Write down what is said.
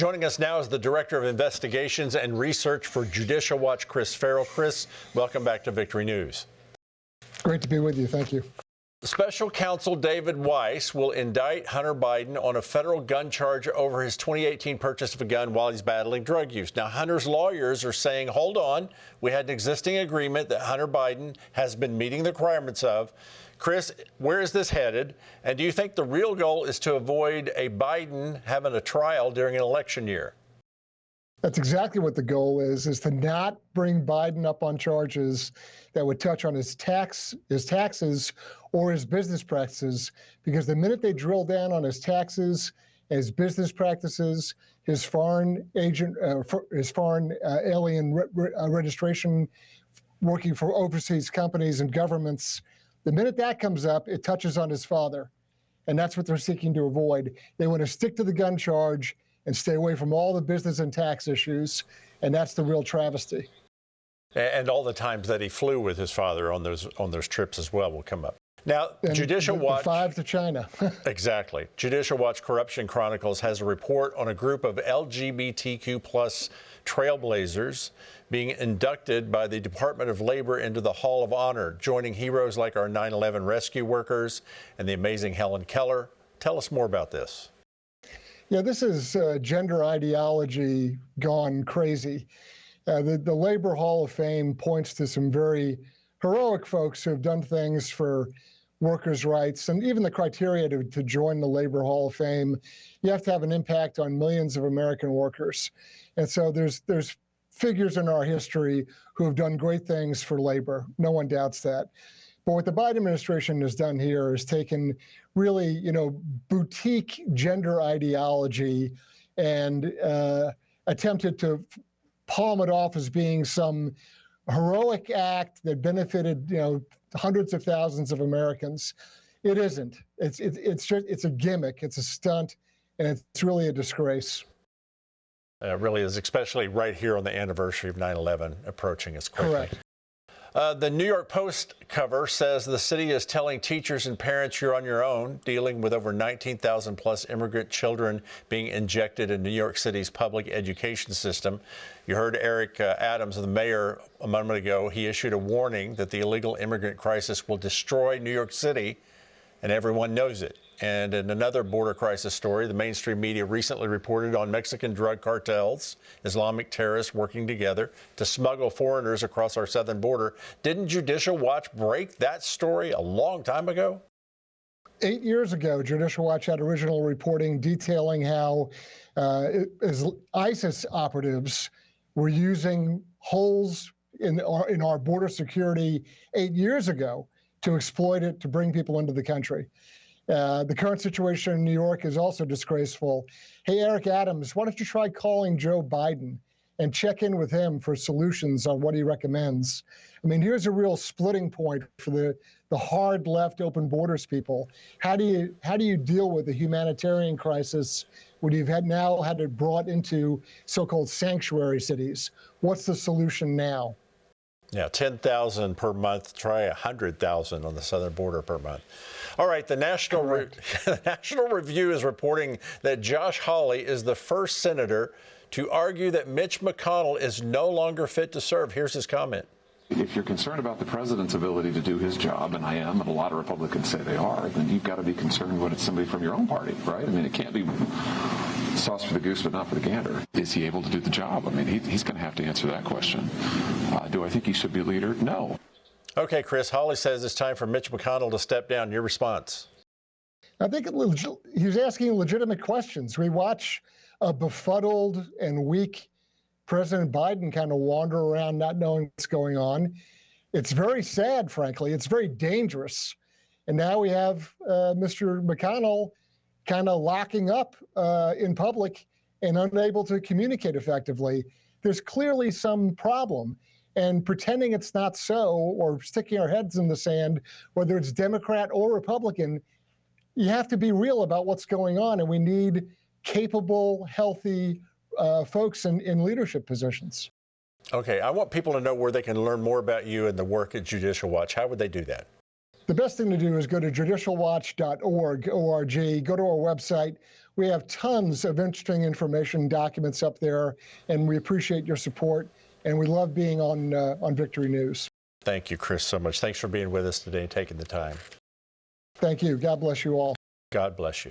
Joining us now is the Director of Investigations and Research for Judicial Watch, Chris Farrell. Chris, welcome back to Victory News. Great to be with you. Thank you. Special Counsel David Weiss will indict Hunter Biden on a federal gun charge over his 2018 purchase of a gun while he's battling drug use. Now, Hunter's lawyers are saying, hold on, we had an existing agreement that Hunter Biden has been meeting the requirements of. Chris, where is this headed? And do you think the real goal is to avoid a Biden having a trial during an election year? That's exactly what the goal is to not bring Biden up on charges that would touch on his taxes or his business practices, because the minute they drill down on his taxes, his business practices, his foreign alien registration, working for overseas companies and governments, the minute that comes up, it touches on his father. And that's what they're seeking to avoid. They want to stick to the gun charge and stay away from all the business and tax issues. And that's the real travesty. And all the times that he flew with his father on those trips as well will come up. Now, and Judicial Watch. 5 to China. Exactly. Judicial Watch Corruption Chronicles has a report on a group of LGBTQ plus trailblazers being inducted by the Department of Labor into the Hall of Honor, joining heroes like our 9/11 rescue workers and the amazing Helen Keller. Tell us more about this. Yeah, this is gender ideology gone crazy. The Labor Hall of Fame points to some very heroic folks who have done things for workers' rights, and even the criteria to join the Labor Hall of Fame, you have to have an impact on millions of American workers. And so there's figures in our history who have done great things for labor. No one doubts that. But what the Biden administration has done here is taken really, boutique gender ideology and attempted to palm it off as being some heroic act that benefited, hundreds of thousands of Americans. It isn't. It's a gimmick. It's a stunt, and it's really a disgrace. It really is, especially right here on the anniversary of 9/11 approaching us quickly. Correct. The New York Post cover says the city is telling teachers and parents you're on your own, dealing with over 19,000 plus immigrant children being injected in New York City's public education system. You heard Eric Adams, the mayor, a moment ago. He issued a warning that the illegal immigrant crisis will destroy New York City, and everyone knows it. And in another border crisis story, the mainstream media recently reported on Mexican drug cartels, Islamic terrorists working together to smuggle foreigners across our southern border. Didn't Judicial Watch break that story a long time ago? 8 years ago, Judicial Watch had original reporting detailing how ISIS operatives were using holes in our border security 8 years ago to exploit it to bring people into the country. The current situation in New York is also disgraceful. Hey, Eric Adams, why don't you try calling Joe Biden and check in with him for solutions on what he recommends? I mean, here's a real splitting point for the hard left open borders people. How do you deal with the humanitarian crisis when you've now had it brought into so-called sanctuary cities? What's the solution now? Yeah, 10,000 per month. Try 100,000 on the southern border per month. All right, the National Review is reporting that Josh Hawley is the first senator to argue that Mitch McConnell is no longer fit to serve. Here's his comment. If you're concerned about the president's ability to do his job, and I am, and a lot of Republicans say they are, then you've got to be concerned when it's somebody from your own party, right? I mean, it can't be sauce for the goose, but not for the gander. Is he able to do the job? I mean, he's going to have to answer that question. Do I think he should be leader? No. Okay, Chris, Hawley says it's time for Mitch McConnell to step down. Your response? I think he's asking legitimate questions. We watch a befuddled and weak President Biden kind of wander around not knowing what's going on. It's very sad, frankly. It's very dangerous. And now we have Mr. McConnell kind of locking up in public and unable to communicate effectively. There's clearly some problem. And pretending it's not so, or sticking our heads in the sand, whether it's Democrat or Republican, you have to be real about what's going on. And we need capable, healthy folks in leadership positions. Okay, I want people to know where they can learn more about you and the work at Judicial Watch. How would they do that? The best thing to do is go to judicialwatch.org, go to our website. We have tons of interesting information documents up there, and we appreciate your support. And we love being on Victory News. Thank you, Chris, so much. Thanks for being with us today and taking the time. Thank you. God bless you all. God bless you.